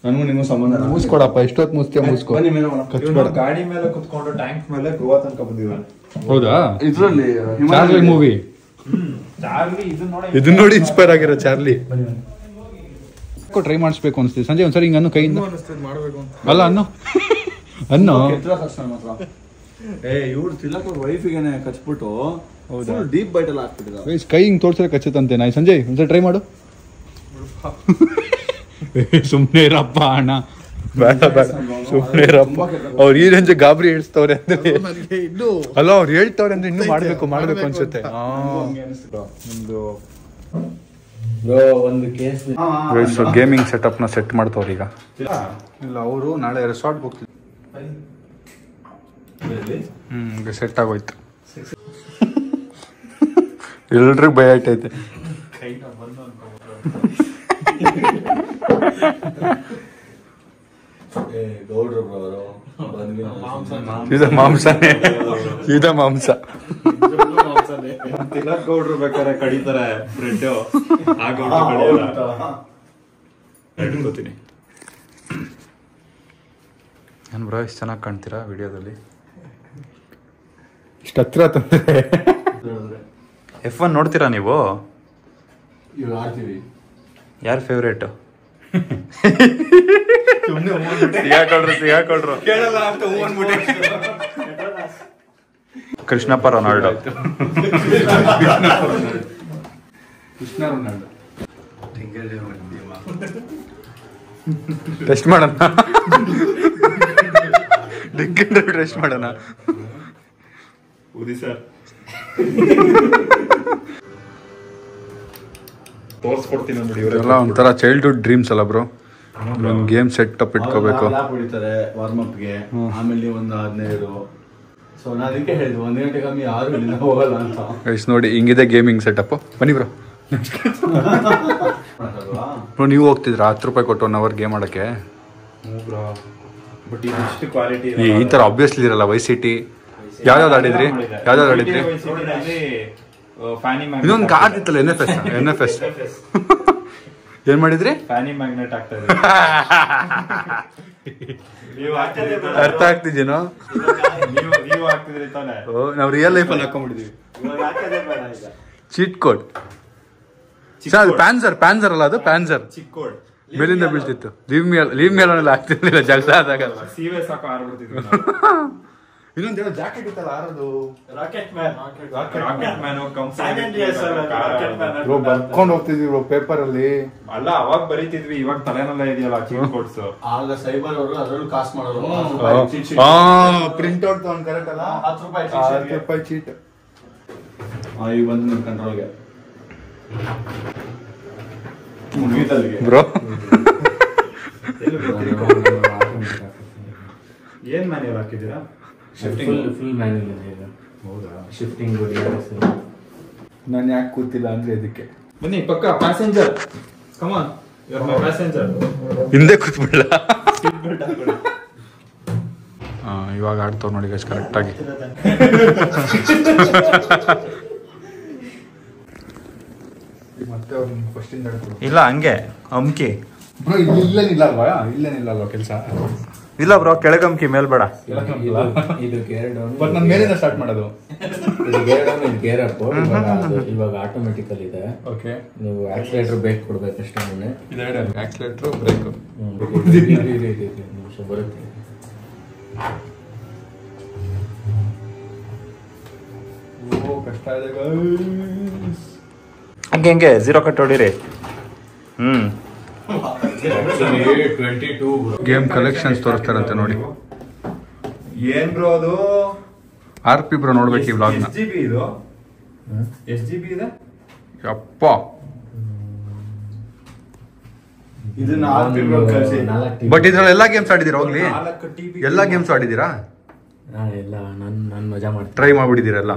ನನಗೂ ನಿಮಗೂ ಸಂಬಂಧ ಮೂಸ್ಕೊಡಪ್ಪ ಎಷ್ಟೊತ್ತು ಮೂಸ್ಕೊ ಗಾಡಿ ಮೇಲೆ ಕುತ್ಕೊಂಡು ಟ್ಯಾಂಕ್ ಮೇಲೆ ಗೋವಾ ತನಕ ಬಂದಿದ್ದಾನೆ ಹೌದಾ ಇದ್ರಲ್ಲಿ ಚಾರ್ಲಿ ಮೂವಿ ಚಾರ್ಲಿ ಇದನ್ನ ನೋಡಿ ಇನ್ಸ್ಪೈರ್ ಆಗಿರೋ ಚಾರ್ಲಿ ಟ್ರೈ ಮಾಡಿಸ್ಬೇಕು ಅನ್ಸ್ತೀವಿ ಸಂಜೆ ಒಂದ್ಸರಿ ಹಿಂಗ ಅನ್ನು ಕೈಯಿಂದ ಅಲ್ಲ ಅನ್ನು ಇವ್ರು ತಿಲಕ್ ವೈಫಿಗೆನೆ ಕಚ್ಬಿಟ್ಟು ಡೀಪ್ ಬೈಟ್ ಎಲ್ಲ ಹಾಕ್ಬಿಟ್ಟಿದ್ದಾರೆ ಕೈ ಹಿಂಗ್ ತೋರ್ಸಿದ್ರೆ ಕಚ್ಚುತ್ತಂತೆ ನಾಯಿ ಸಂಜಯ್ ಒಂದ್ಸರಿ ಟ್ರೈ ಮಾಡು ಸುಮ್ನೆ ಇರಪ್ಪ ಅಣ್ಣ ಬೇಡ ಸುಮ್ನೆ ಇರಪ್ಪ ಅವ್ರು ಈ ರೇಂಜ್ ಗಾಬರಿ ಹೇಳ್ತವ್ರೆ ಅಂದ್ರೆ ಅಲ್ಲ ಅವ್ರು ಹೇಳ್ತವ್ರೆ ಅಂದ್ರೆ ಇನ್ನೂ ಮಾಡ್ಬೇಕು ಅನ್ಸುತ್ತೆ ಒಂದು ಕೇಸ್ ಗೇಮಿಂಗ್ ಸೆಟಪ್ ನ ಸೆಟ್ ಮಾಡ್ತವ್ರ ಈಗ ಇಲ್ಲ ಅವರು ನಾಳೆ ರೆಸಾರ್ಟ್ ಹೋಗ್ತಿದ್ರು ಸೆಟ್ ಆಗೋಯ್ತು ಎಲ್ರಿಗೂ ಭಯ ಆಯ್ತೈತೆ ಇದು ಮಾಂಸ ತಿಲಕ್ ಗೌಡ್ರು ಬೇಕಾರೆ ಕಡಿತಾರೆ ಬ್ರೆಡ್ ಹೇಳ್ಕೊತೀನಿ ಏನ್ ಬ್ರೋ ಇಷ್ಟು ಚೆನ್ನಾಗಿ ಕಾಣ್ತೀರಾ ವಿಡಿಯೋದಲ್ಲಿ ಇಷ್ಟು ಹತ್ರ ತಂದ್ರೆ F1 ನೋಡ್ತೀರಾ ನೀವು ಯಾರ ಫೇವ್ರೇಟ್ ಸಿಗಾಕೊಳ್ರು ಕೃಷ್ಣಪ್ಪ ರೊನಾಲ್ಡೋ ಟೆಸ್ಟ್ ಮಾಡೋಣ ಟೆಸ್ಟ್ ಮಾಡೋಣ ಉದಿ ಸರ್ ತೋರ್ಸ್ಕೊಡ್ತೀನಿ ನೋಡಿ ಇವರೆಲ್ಲ ಒಂಥರ ಚೈಲ್ಡ್ಹುಡ್ ಡ್ರೀಮ್ಸ್ ಅಲ್ಲ ಬ್ರೋ ಒಂದು ಗೇಮ್ ಸೆಟ್ ಅಪ್ ಇಟ್ಕೋಬೇಕು ಹೊಡಿತಾರೆ ವಾರ್ಮ್ ಅಪ್ಗೆ ಆಮೇಲೆ ಒಂದು 15 ಸೊ ನಾನು ಅದಕ್ಕೆ ಹೇಳಿದ್ವಿ 1 ಗಂಟೆ ಕಮ್ಮಿ ಯಾರು ಇಲ್ಲಿಂದ ಹೋಗಲ್ಲ ಅಂತ ಗೈಸ್ ನೋಡಿ ಹಿಂಗಿದೆ ಗೇಮಿಂಗ್ ಸೆಟಪ್ ಬನ್ನಿ ಬ್ರೋ ಬ್ರೋ ನೀವು ಹೋಗ್ತಿದ್ರಾ 10 ರೂಪಾಯಿ ಕೊಟ್ಟು 1 ಅವರ್ ಗೇಮ್ ಆಡೋಕ್ಕೆ ಬಟ್ ಇಷ್ಟು ಕ್ವಾಲಿಟಿ ಈ ತರ ಆಬ್ವಿಯಸ್ಲಿ ಇರಲ್ಲ ವೈ ಸಿಟಿ. ಯಾವ್ಯಾವ್ದು ಆಡಿದ್ರಿ? ಇನ್ನೊಂದು ಕಾರ್ಡ್ ಇತ್ತಲ್ಲ NFS ಏನ್ ಮಾಡಿದ್ರಿ? ಫ್ಯಾನಿ ಮ್ಯಾಗ್ನೆಟ್ ಆಗ್ತಾ ಇದೆ. ಅರ್ಥ ಆಗ್ತಿದೇನೋ? ನೀವು ಹಾಕ್ತಿದ್ರಿ ತಾನೆ? ನಾವು ರಿಯಲ್ ಲೈಫ್ ಅಲ್ಲಿ ಹಾಕೊಂಡ್ಬಿಟ್ಟಿದೀವಿ. ಚೀಟ್ ಕೋಡ್ ಸರ್, ಪ್ಯಾನ್ಸರ್ ಅಲ್ಲ, ಅದು ಪ್ಯಾನ್ಸರ್. ಚಿಕ್ ಕೋಡ್ ಮೇಲಿಂದ ಬೀಳ್ತಿತ್ತು. ಲೀವ್ ಮೇಲೆಲ್ಲ ಆಗ್ತಿರ್ಲಿಲ್ಲ ಜಗಳ ಆದಾಗ. ಸೀವೆ ಸಾಕು ಆರ್ಬಿಡ್ತಿದ್ವಿ. ಇನ್ನೊಂದು ಜಾಕೆಟ್ ಇತ್ತಲ್ಲ ಆರೋದು, ರಾಕೆಟ್ ಮ್ಯಾನ್ ಬರ್ಕೊಂಡು ಹೋಗ್ತಿದ್ವಿ ಪೇಪರ್ ಅಲ್ಲಿ. ಅಲ್ಲ ಅವಾಗ ಬರೀತಿದ್ವಿ, ಇವಾಗ ತಲೆನೆಲ್ಲ ಇದೆಯಲ್ಲ ಚೀಟ್ ಕೋಡ್ಸ್. ಆಗ ಸೈಬರ್ ಅವರು ಅದ್ರಲ್ಲೂ ಕಾಸು ಮಾಡೋರು. ಪ್ರಿಂಟ್ ಔಟ್ ತಗೊಂಡ್ ಕರೆಕ್ಟ್ ಅಲ್ಲ, 10 ರೂಪಾಯಿ ಚೀಟ್. ಈಗ ಬಂದು ನಿಮ್ ಕಂಟ್ರೋಲ್ಗೆ ಮುಗಿತಲ್ಲಿಗೆ ಬ್ರೋ. ಏನ್ ಮ್ಯಾನ್ಯಲ್ ಹಾಕಿದ್ದೀರಾ? ಫುಲ್ ಮ್ಯಾನ್ಯಲ್ ಇದೆ. ಹೌದಾ? ಶಿಫ್ಟಿಂಗ್ ನಾನು ಯಾಕೆ ಕೂತಿಲ್ಲ ಅಂದ್ರೆ ಇದಕ್ಕೆ. ಬನ್ನಿ ಪಕ್ಕ passenger, come on, your my passenger. ಹಿಂದೆ ಕೂತ್ಬಿಡ್ಲ? ಇವಾಗ ಆಡ್ತಾವ್ ನೋಡಿ ಗೈಸ್ ಕರೆಕ್ಟ್ ಆಗಿ. ಮತ್ತೆ ಫಸ್ಟ್ ಇಂದ ಇಲ್ಲ ಹಂಗೆ ಅಮ್ಕಿ ಇಲ್ಲೇನಿಲ್ಲ ಅಲ್ವಾ? ಇಲ್ಲೇನಿಲ್ಲ ಅಲ್ವಾ ಕೆಲಸ? ಇಲ್ಲ ಬ್ರೋ, ಕೆಳಗಮ್ಕಿ ಮೇಲ್ ಬೇಡ. ಇದು ಗೇರ್ ಡೌನ್. ಬಟ್ ನಾನು ಮೇಲಿಂದ ಸ್ಟಾರ್ಟ್ ಮಾಡೋದು. ಇದು ಗೇರ್ ಡೌನ್, ಇದು ಗೇರ್ ಅಪ್. ಇವಾಗ ಆಟೋಮೆಟಿಕಲ್ ಇದೆ. ಓಕೆ, ನೀವು ಆಕ್ಸಿಲೇಟರ್ ಬ್ರೇಕ್ ಕೊಡ್ಬೇಕಷ್ಟೇ. ಮೊನ್ನೆ ಇದೆರಡು ಆಕ್ಸಿಲೇಟರ್ ಬ್ರೇಕ್ ನಿಮಿಷ ಬರುತ್ತೆ. ಕಷ್ಟ ಇದೆ ಹಂಗೆ 0 ಕಟ್ ಹೊಡಿರಿ. ಗೇಮ್ ಕಲೆಕ್ಷನ್ಸ್ ತೋರಿಸ್ತಾರಂತೆ ನೋಡಿ. ಏನ್ ಬ್ರೋ ಅದು? RP ಬ್ರೋ ನೋಡ್ಬೇಕು ಈ ವ್ಲಾಗ್ನ. GB ಇದು ಎಷ್ಟು GB ಇದೆ? ಅಪ್ಪ ಇದನ್ನ ಬಟ್ ಇದ್ರಲ್ಲಿ ಎಲ್ಲಾ ಗೇಮ್ಸ್ ಆಡಿದೀರಾ? ಹೋಗ್ಲಿ, 4 TB ಎಲ್ಲಾ ಗೇಮ್ಸ್ ಆಡಿದೀರಾ? ಎಲ್ಲ ನಾನು ಮಜಾ ಮಾಡ್ತೀನಿ. ಟ್ರೈ ಮಾಡ್ಬಿಟ್ಟಿದ್ದೀರಲ್ಲ?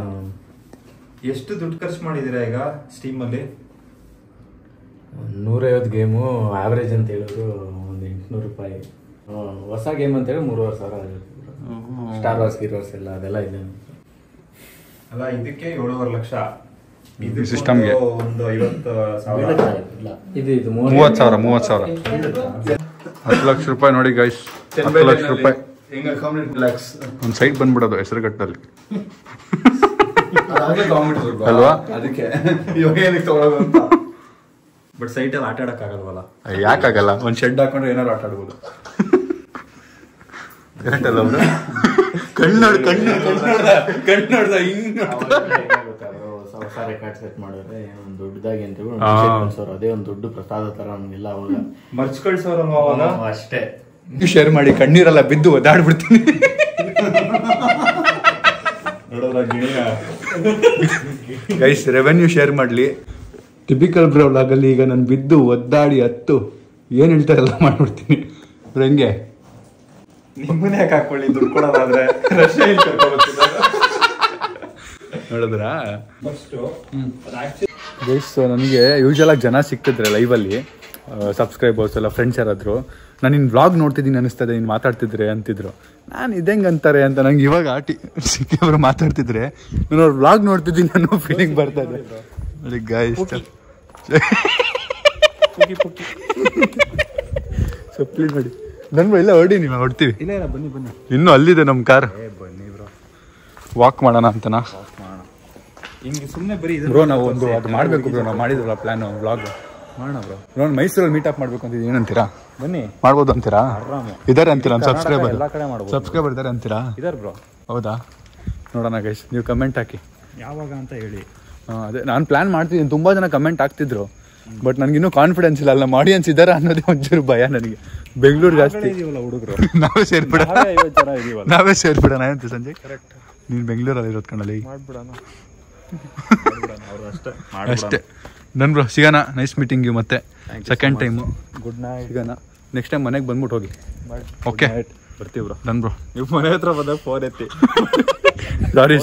ಎಷ್ಟು ದುಡ್ಡು ಖರ್ಚು ಮಾಡಿದೀರಾ ಈಗ ಸ್ಟೀಮ್ ಅಲ್ಲಿ? 150 ಗೇಮು ಆವರೇಜ್ ಅಂತ ಹೇಳಿದ್ರು ಒಂದು 800 ರೂಪಾಯಿ. ಹೊಸ ಗೇಮ್ ಅಂತ ಹೇಳಿ 3,500 ಆಗುತ್ತೆ. ಸ್ಟಾರ್ ವಾರ್ಸ್ ಗೀರೋಸ್ ಎಲ್ಲ ಅದೆಲ್ಲ ಇದೆ. ಅಲ್ಲ ಇದಕ್ಕೆ 7.5 ಲಕ್ಷ. ಸಿಸ್ಟಮ್ಗೆ ಒಂದು 50,000. ಇದು 30,000 10 ಲಕ್ಷ ರೂಪಾಯಿ ನೋಡಿ ಗೈಸ್. 10 ಲಕ್ಷ ರೂಪಾಯಿ ಒಂದು ಸೈಟ್ ಬಂದ್ಬಿಡೋದು ಹೆಸರುಘಟ್ಟದಲ್ಲಿ ಅಲ್ವಾ? ಅದಕ್ಕೆ ಬಟ್ ಸೈಟ್ ಅಲ್ಲಿ ಆಟ ಆಡಕ್ ಆಗಲ್ವಲ್ಲ? ಯಾಕಾಗಲ್ಲ, ಒಂದ್ ಶೆಡ್ ಹಾಕೊಂಡ್ರೆ ಏನಾರು ಆಟ ಆಡ್ಬೋದು. ಕರೆಕ್ಟ್ ಅಲ್ಲ ಅವ್ರು? ಕಣ್ಣು ನೋಡ್ದ ಹಿಂಗ್ ಹೊಸ ರೆಕಾರ್ಡ್ ಸೆಟ್ ಮಾಡಿದ್ರೆ ಒಂದು ದೊಡ್ಡದಾಗಿ ಅಂತ ಅದೇ ಒಂದು ದೊಡ್ಡ ಪ್ರಸಾದ ತರ ನಮ್ಗೆಲ್ಲ ಅವಾಗ ಮರ್ಚ್ ಕಳ್ಸೋರಲ್ವ ಅವಾಗ? ಅಷ್ಟೇ. ಶೇರ್ ಮಾಡಿ ಕಣ್ಣೀರೆಲ್ಲ ಬಿದ್ದು ಒದ್ದಾಡ್ಬಿಡ್ತೀನಿ. ಗೈಸ್ ರೆವೆನ್ಯೂ ಶೇರ್ ಮಾಡ್ಲಿ. ಟಿಪಿಕಲ್ ಬ್ರೋ ವ್ಲಾಗಲ್ಲಿ ಈಗ ನಾನು ಬಿದ್ದು ಒದ್ದಾಡಿ ಏನ್ ಹೇಳ್ತಾರಲ್ಲ ಮಾಡ್ಬಿಡ್ತೀನಿ. ಹೆಂಗೆ ನಿಮ್ಮನೆ ಯಾಕೆ ಹಾಕೊಳ್ಳಿ, ದುಡ್ಡು ಕೊಡೋದಾದ್ರೆ ನೋಡಿದ್ರಾ ಗೈಸ್? ನನಗೆ ಯೂಶಲ್ ಆಗಿ ಜನ ಸಿಕ್ತಿದ್ರೆ ಲೈವಲ್ಲಿ, ಸಬ್ಸ್ಕ್ರೈಬರ್ಸ್ ಎಲ್ಲ ಫ್ರೆಂಡ್ಸ್ ಯಾರಾದ್ರು, ನಾನು ನಿನ್ನ ವ್ಲಾಗ್ ನೋಡ್ತಿದ್ದೀನಿ ಅನಿಸ್ತದೆ, ನೀನು ಮಾತಾಡ್ತಿದ್ರೆ ಅಂತಿದ್ರು. ನಾನು ಇದಂಗೆ ಅಂತಾರೆ ಅಂತ ನಂಗೆ ಇವಾಗ ಸಿಕ್ಕಿಯವರು ಮಾತಾಡ್ತಿದ್ರೆ ನಾನು ಅವ್ರ ವ್ಲಾಗ್ ನೋಡ್ತಿದ್ದೀನಿ ಅನ್ನೋ ಫೀಲಿಂಗ್ ಬರ್ತಾ ಇದೆ ನೋಡಿ ಗೈಸ್. ಸೊ ಪ್ಲೀಸ್ ನೋಡಿ ನನ್ನ ಎಲ್ಲ ಹೊಡಿ, ನೀವು ಹೊಡ್ತೀವಿ. ಬನ್ನಿ ಇನ್ನೂ ಅಲ್ಲಿದೆ ನಮ್ಮ ಕಾರ್. ಬನ್ನಿ ಬ್ರೋ, ವಾಕ್ ಮಾಡೋಣ ಅಂತನಾ? ಹಿಂಗೆ ಸುಮ್ಮನೆ ಬರೀ ಬ್ರೋ ನಾವು ಒಂದು ಅದು ಮಾಡಬೇಕು ಬ್ರೋ, ನಾವು ಮಾಡಿದ್ರಲ್ಲ ಪ್ಲಾನ್ ವ್ಲಾಗ್ ಮಾಡೋಣ ಬ್ರೋ. ನಾನು ಮೈಸೂರಲ್ಲಿ ಮೀಟಪ್ ಮಾಡ್ಬೇಕು ಅಂತಿದ್ದೀನಿ, ಏನಂತೀರಾ? ಬನ್ನಿ, ಮಾಡ್ಬೋದು ಅಂತೀರಾ? ಇದಾರೆ ಅಂತೀರಾ ಸಬ್ಸ್ಕ್ರೈಬರ್ ಇದಾರೆ ಅಂತೀರಾ? ಇದಾರೆ ಬ್ರೋ. ಹೌದಾ? ನೋಡೋಣ ಗೈಸ್, ನೀವು ಕಮೆಂಟ್ ಹಾಕಿ ಯಾವಾಗ ಅಂತ ಹೇಳಿ. ಅದೇ ನಾನು ಪ್ಲಾನ್ ಮಾಡ್ತಿದ್ದೀನಿ. ತುಂಬಾ ಜನ ಕಮೆಂಟ್ ಹಾಕ್ತಿದ್ರು, ಬಟ್ ನನಗಿನ್ನೂ ಕಾನ್ಫಿಡೆನ್ಸ್ ಇಲ್ಲ. ನಮ್ಮ ಆಡಿಯನ್ಸ್ ಇದಾರ ಅನ್ನೋದೇ ಒಂಚೂರು ಭಯ ನನಗೆ. ಬೆಂಗಳೂರು ಜಾಸ್ತಿ ಹುಡುಗರು ನಾವೇ ಸೇರ್ಬಿಡೋಣ ಅಂತ ಸಂಜೆ. ಕರೆಕ್ಟ್, ನೀನು ಬೆಂಗಳೂರಲ್ಲಿ ಇರೋದು ಕಣ್ಣಲ್ಲಿ ಮಾಡ್ಬಿಡೋಣ ಅಷ್ಟೇ. ನನ್ ಬ್ರೋ ಸಿಗೋಣ. Nice meeting you. ಮತ್ತೆ ಸೆಕೆಂಡ್ ಟೈಮು ಗುಡ್ ನೈಟ್. ಸಿಗೋಣ ನೆಕ್ಸ್ಟ್ ಟೈಮ್. ಮನೆಗೆ ಬಂದ್ಬಿಟ್ಟು ಹೋಗಿ. ಓಕೆ, ಬರ್ತೀವಿ ಬ್ರೋ. ನನ್ ಬ್ರೋ ನೀವು ಮನೆ ಹತ್ರ ಬಂದಾಗ ಫೋನ್ ಎತ್ತಿ. ಸಾರಿ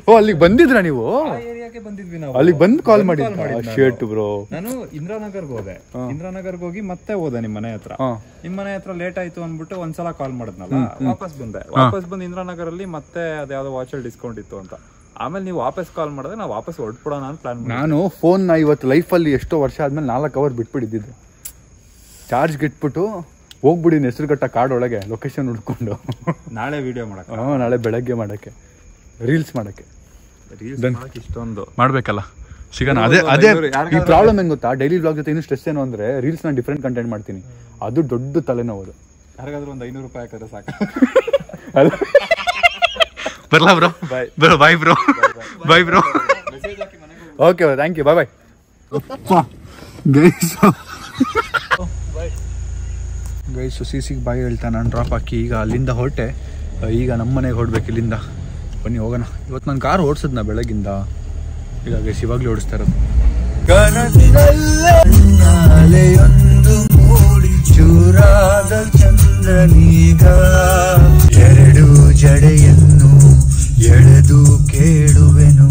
ಓ ಅಲ್ಲಿಗೆ ಬಂದಿದ್ರಾ ನೀವು? ಏರಿಯಾಗೆ ಬಂದಿದ್ವಿ ನಾವು. ಅಲ್ಲಿಗೆ ಬಂದು ಕಾಲ್ ಮಾಡಿದ್ದ ಶರ್ಟ್ ಬ್ರೋ. ನಾನು ಇಂದ್ರಾನಗರ್ಗೆ ಹೋದೆ. ಇಂದ್ರಾನಗರ್ಗೆ ಹೋಗಿ ಮತ್ತೆ ಹೋದೆ ನಿಮ್ ಮನೆ ಹತ್ರ. ನಿಮ್ ಮನೆ ಹತ್ರ ಲೇಟ್ ಆಯ್ತು ಅಂದ್ಬಿಟ್ಟು ಒಂದ್ಸಲ ಕಾಲ್ ಮಾಡಿದ್ನಲ್ಲ, ವಾಪಸ್ ಬಂದು ಇಂದ್ರಾನಗರಲ್ಲಿ ಮತ್ತೆ ಅದ್ಯಾವ್ದೋ ವಾಚಲ್ಲಿ ಡಿಸ್ಕೌಂಟ್ ಇತ್ತು ಅಂತ. ಆಮೇಲೆ ನೀವು ವಾಪಸ್ ಕಾಲ್ ಮಾಡಿದ್ರೆ ನಾವು ವಾಪಸ್ ಹೊಡ್ಬಿಡೋಣ ಅಂತ ಪ್ಲಾನ್ ಮಾಡಿ. ನಾನು ಫೋನ್ ಇವತ್ತು ಲೈಫಲ್ಲಿ ಎಷ್ಟೋ ವರ್ಷ ಆದ್ಮೇಲೆ 4 ಅವರ್ ಬಿಟ್ಬಿಟ್ಟಿದ್ದೆ. ಚಾರ್ಜ್ ಗಿಟ್ಬಿಟ್ಟು ಹೋಗ್ಬಿಡಿ ಹೆಸರುಘಟ್ಟ ಕಾಡೊಳಗೆ ಲೊಕೇಶನ್ ಹುಡ್ಕೊಂಡು ನಾಳೆ ವಿಡಿಯೋ ಮಾಡಕ್ಕೆ, ನಾಳೆ ಬೆಳಗ್ಗೆ ಮಾಡಕ್ಕೆ, ರೀಲ್ಸ್ ಮಾಡಕ್ಕೆ. ಇಷ್ಟೊಂದು ಮಾಡ್ಬೇಕಲ್ಲ, ಸಿಗೋಣ. ಅದೇ ಈ ಪ್ರಾಬ್ಲಮ್ ಏನ್ ಗೊತ್ತಾ, ಡೈಲಿ ವ್ಲಾಗ್ ಜೊತೆ ಇನ್ನೂ ಸ್ಟ್ರೆಸ್ ಏನು ಅಂದ್ರೆ ರೀಲ್ಸ್ ನಾನು ಡಿಫ್ರೆಂಟ್ ಕಂಟೆಂಟ್ ಮಾಡ್ತೀನಿ, ಅದು ದೊಡ್ಡ ತಲೆನೋವು. ಯಾರಿಗಾದ್ರೂ ಒಂದು 500 ರೂಪಾಯಿ ಹಾಕಿದ್ರೆ ಸಾಕು. ಬರ್ಲಾ bro? Bye bro. Bye bro. Okay thank you. Bye bye. Guys ಸಿಸಿಗೆ ಬಾಯ್ ಹೇಳ್ತಾ ನಾನು ಡ್ರಾಪ್ ಹಾಕಿ ಈಗ ಅಲ್ಲಿಂದ ಹೊರಟೆ. ಈಗ ನಮ್ಮ ಮನೆಗೆ ಹೊರಡ್ಬೇಕು ಇಲ್ಲಿಂದ. ಬನ್ನಿ ಹೋಗೋಣ. ಇವತ್ತು ನಾನು ಕಾರ್ ಓಡಿಸಿದ್ನ ಬೆಳಗಿಂದ, ಈಗ ಗೈಸ್ ಇವಾಗಲೇ ಓಡಿಸ್ತಾ ಇರೋದು. ಕನಸಿನಲ್ಲೊಂದು ಮೂಡಿ ಚೂರಾದ ಚಂದ್ರನೀಗ ಎರಡು ಜಡೆಯನ್ನು ಎಳೆದು ಕೇಳುವೆನು,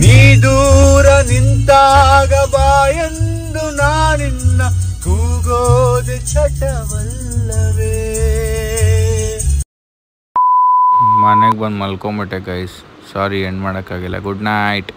ನೀ ದೂರ ನಿಂತಾಗ ಬಾಯೆಂದು ನಾನಿನ್ನ ಕೂಗೋದೆ ಚಟವಲ್ಲವೇ. ಮನೆಗೆ ಬಂದು ಮಲ್ಕೊಂಬಿಟ್ಟೆ ಗೈಸ್, ಸಾರಿ ಎಂಡ್ ಮಾಡೋಕ್ಕಾಗಿಲ್ಲ. Good night.